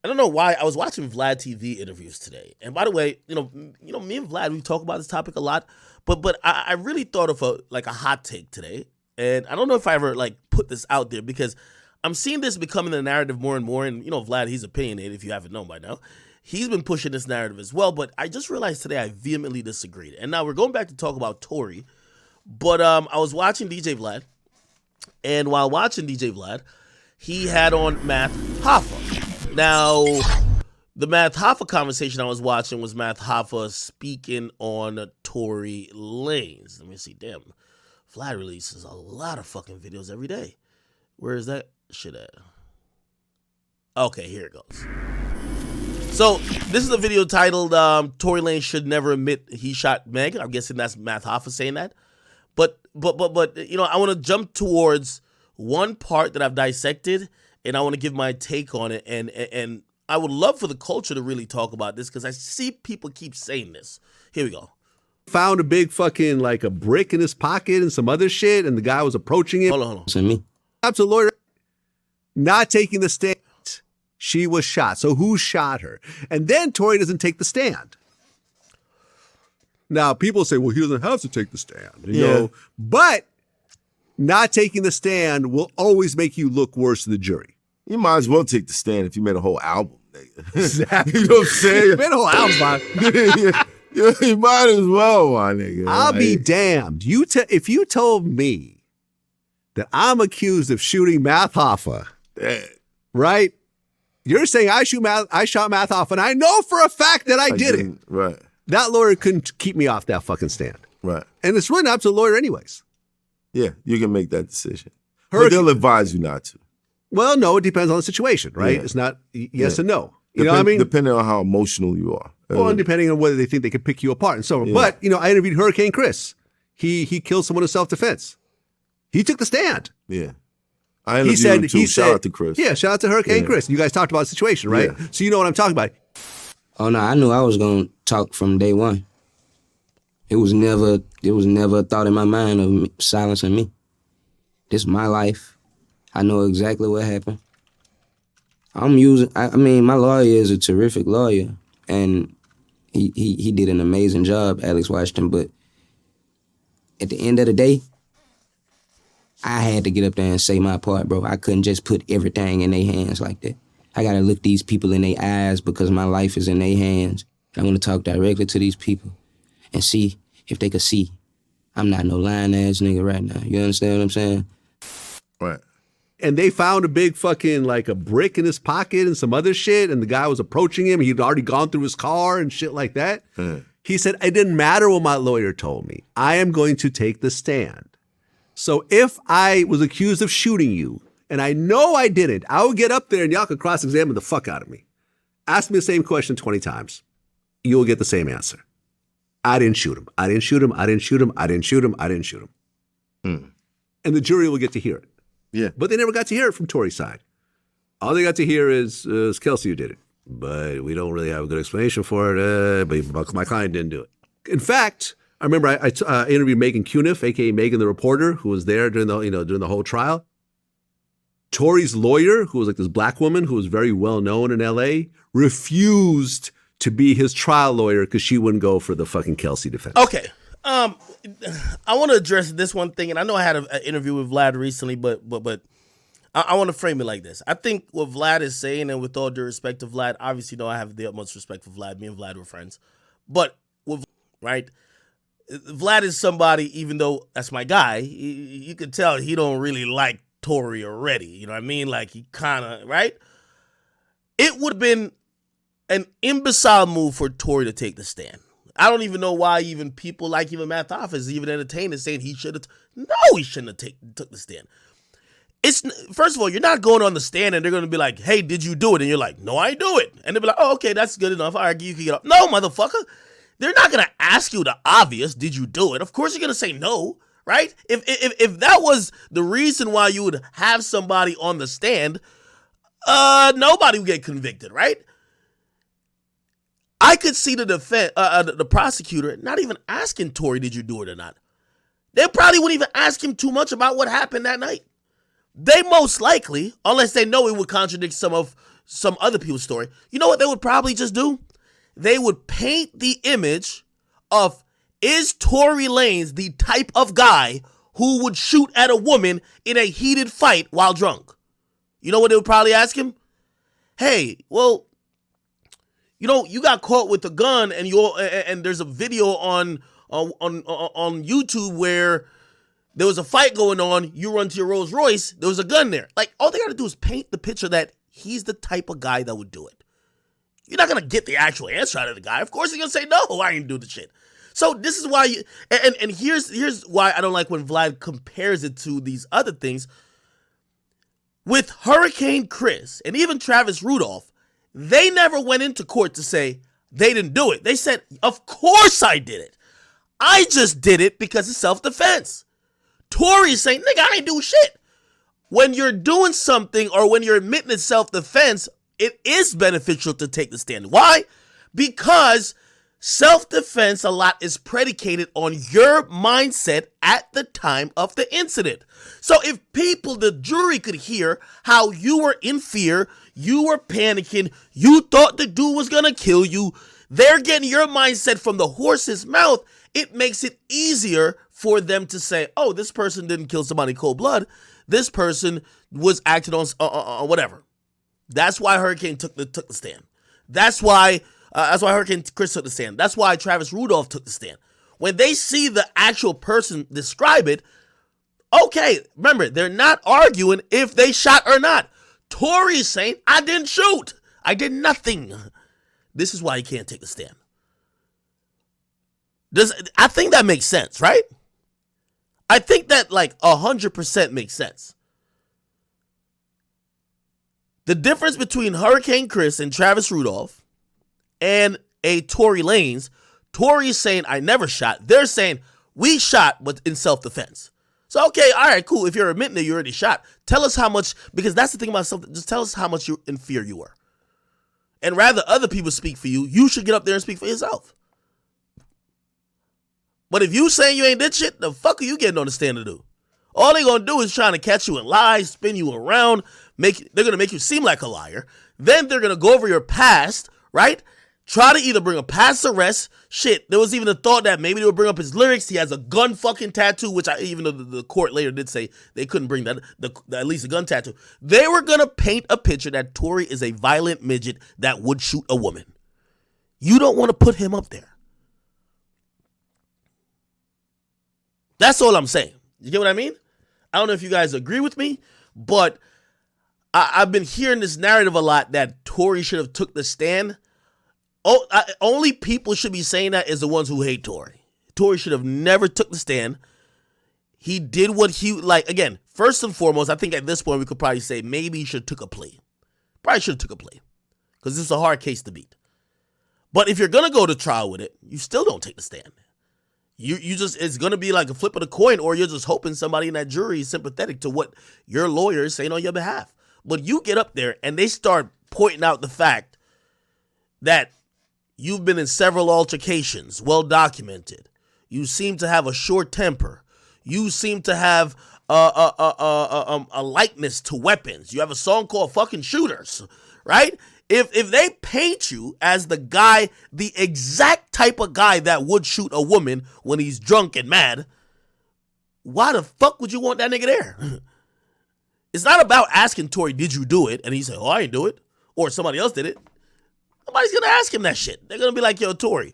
I don't know why I was watching Vlad TV interviews today. And by the way, me and Vlad, we talk about this topic a lot, but I really thought of a hot take today. And I don't know if I ever put this out there because I'm seeing this becoming the narrative more and more. And Vlad, he's opinionated if you haven't known by now. He's been pushing this narrative as well, but I just realized today I vehemently disagreed. And now we're going back to talk about Tory, but I was watching DJ Vlad, and while watching DJ Vlad, he had on Math Hoffa. Now, the Math Hoffa conversation I was watching was Math Hoffa speaking on Tory Lanez. Let me see. Damn, Vlad releases a lot of fucking videos every day. Where is that shit at? Okay, here it goes. So, this is a video titled, Tory Lanez should never admit he shot Meg. I'm guessing that's Math Hoffa saying that. But, I want to jump towards one part that I've dissected, and I want to give my take on it. And I would love for the culture to really talk about this because I see people keep saying this. Here we go. Found a big fucking, a brick in his pocket and some other shit, and the guy was approaching him. Hold on. It's me. Up to the lawyer, not taking the stand. She was shot. So who shot her? And then Tory doesn't take the stand. Now, people say, well, he doesn't have to take the stand. You know? But not taking the stand will always make you look worse to the jury. You might as well take the stand if you made a whole album, nigga. Exactly. You know what I'm saying? You made a whole album, man. You might as well, my nigga. I'll be damned. If you told me that I'm accused of shooting Math Hoffa, right? You're saying I shot Math Hoffa, and I know for a fact that I did it. Right. That lawyer couldn't keep me off that fucking stand. Right. And it's really not up to the lawyer anyways. Yeah, you can make that decision. But they'll advise you not to. Well, no, it depends on the situation, right? Yeah. It's not yes and no. You know what I mean? Depending on how emotional you are. Well, and depending on whether they think they can pick you apart and so on. Yeah. But, I interviewed Hurricane Chris. He killed someone in self-defense. He took the stand. Yeah. I interviewed him too. Shout out to Chris. Yeah, shout out to Hurricane Chris. You guys talked about the situation, right? Yeah. So you know what I'm talking about. Oh no, I knew I was gonna talk from day one. It was never a thought in my mind of silencing me. This is my life. I know exactly what happened. My lawyer is a terrific lawyer, and he did an amazing job, Alex Washington, but at the end of the day, I had to get up there and say my part, bro. I couldn't just put everything in their hands like that. I gotta look these people in their eyes because my life is in their hands. I want to talk directly to these people and see if they could see I'm not no lying ass nigga right now. You understand what I'm saying? Right. And they found a big fucking, a brick in his pocket and some other shit, and the guy was approaching him. He'd already gone through his car and shit like that. He said, it didn't matter what my lawyer told me. I am going to take the stand. So if I was accused of shooting you, and I know I didn't, I would get up there and y'all could cross-examine the fuck out of me. Ask me the same question 20 times. You will get the same answer. I didn't shoot him. I didn't shoot him. I didn't shoot him. I didn't shoot him. I didn't shoot him. And the jury will get to hear it. Yeah. But they never got to hear it from Tory's side. All they got to hear is Kelsey who did it. But we don't really have a good explanation for it. But my client didn't do it. In fact, I remember I interviewed Megan Cuniff, a.k.a. Megan the reporter, who was there during the whole trial. Tory's lawyer, who was this black woman who was very well known in L.A., refused to be his trial lawyer because she wouldn't go for the fucking Kelsey defense. Okay. I want to address this one thing, and I know I had an interview with Vlad recently, but I want to frame it like this. I think what Vlad is saying, and with all due respect to Vlad, obviously, I have the utmost respect for Vlad. Me and Vlad were friends. But, right, Vlad is somebody, even though that's my guy, you could tell he don't really like Tory already. You know what I mean? He kind of, right? It would have been an imbecile move for Tory to take the stand. I don't even know why even people like even Math Hoffa is even entertained and saying he should have. No, he shouldn't have took the stand. First of all, you're not going on the stand and they're going to be like, hey, did you do it? And you're like, no, I didn't do it. And they'll be like, oh, okay, that's good enough. All right, you can get up. No, motherfucker. They're not going to ask you the obvious, did you do it? Of course you're going to say no, right? If that was the reason why you would have somebody on the stand, nobody would get convicted, right? I could see the prosecutor not even asking Tory, did you do it or not? They probably wouldn't even ask him too much about what happened that night. They most likely, unless they know it would contradict some of some other people's story, you know what they would probably just do? They would paint the image of, is Tory Lanez the type of guy who would shoot at a woman in a heated fight while drunk? You know what they would probably ask him? Hey, well, you know, you got caught with a gun, and there's a video on YouTube where there was a fight going on. You run to your Rolls Royce. There was a gun there. Like, all they got to do is paint the picture that he's the type of guy that would do it. You're not going to get the actual answer out of the guy. Of course, he's going to say, no, I ain't do the shit. So this is why and here's why I don't like when Vlad compares it to these other things. With Hurricane Chris and even Travis Rudolph, they never went into court to say they didn't do it. They said, of course I did it. I just did it because of self-defense. Tory's saying, nigga, I ain't do shit. When you're doing something or when you're admitting to self-defense, it is beneficial to take the stand. Why? Because self-defense a lot is predicated on your mindset at the time of the incident. So if the jury could hear how you were in fear, you were panicking, you thought the dude was gonna kill you, they're getting your mindset from the horse's mouth, it makes it easier for them to say, oh, this person didn't kill somebody cold blood, this person was acting on whatever. That's why Hurricane took the stand. That's why Hurricane Chris took the stand. That's why Travis Rudolph took the stand. When they see the actual person describe it, okay, remember, they're not arguing if they shot or not. Tory's saying, I didn't shoot. I did nothing. This is why he can't take the stand. I think that makes sense, right? I think that 100% makes sense. The difference between Hurricane Chris and Travis Rudolph and a Tory Lanez, Tory's saying, I never shot. They're saying, we shot, but in self-defense. So, okay, all right, cool. If you're admitting that you already shot, tell us how much, because that's the thing about self, just tell us how much in fear you were. And rather other people speak for you, you should get up there and speak for yourself. But if you saying you ain't did shit, the fuck are you getting on the stand to do? All they gonna do is trying to catch you in lies, spin you around, they're gonna make you seem like a liar. Then they're gonna go over your past, right? Try to either bring a past arrest. Shit, there was even a thought that maybe they would bring up his lyrics. He has a gun fucking tattoo, which even though the court later did say they couldn't bring that, at least a gun tattoo. They were gonna paint a picture that Tory is a violent midget that would shoot a woman. You don't want to put him up there. That's all I'm saying. You get what I mean? I don't know if you guys agree with me, but I've been hearing this narrative a lot that Tory should have took the stand. Only people should be saying that is the ones who hate Tory. Tory should have never took the stand. He did what again, first and foremost, I think at this point we could probably say maybe he should have took a plea. Probably should have took a plea because this is a hard case to beat. But if you're going to go to trial with it, you still don't take the stand. You just, it's going to be like a flip of the coin, or you're just hoping somebody in that jury is sympathetic to what your lawyer is saying on your behalf. But you get up there and they start pointing out the fact that you've been in several altercations, well documented. You seem to have a short temper. You seem to have a likeness to weapons. You have a song called fucking Shooters, right? If they paint you as the guy, the exact type of guy that would shoot a woman when he's drunk and mad, why the fuck would you want that nigga there? It's not about asking Tory, did you do it? And he said, oh, I didn't do it. Or somebody else did it. Nobody's going to ask him that shit. They're going to be like, yo, Tory.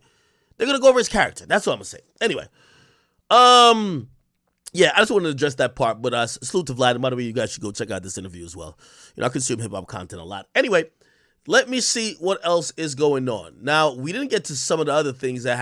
They're going to go over his character. That's what I'm going to say. Anyway. Yeah, I just wanted to address that part. But salute to Vlad. And by the way, you guys should go check out this interview as well. I consume hip-hop content a lot. Anyway, let me see what else is going on. Now, we didn't get to some of the other things that happened.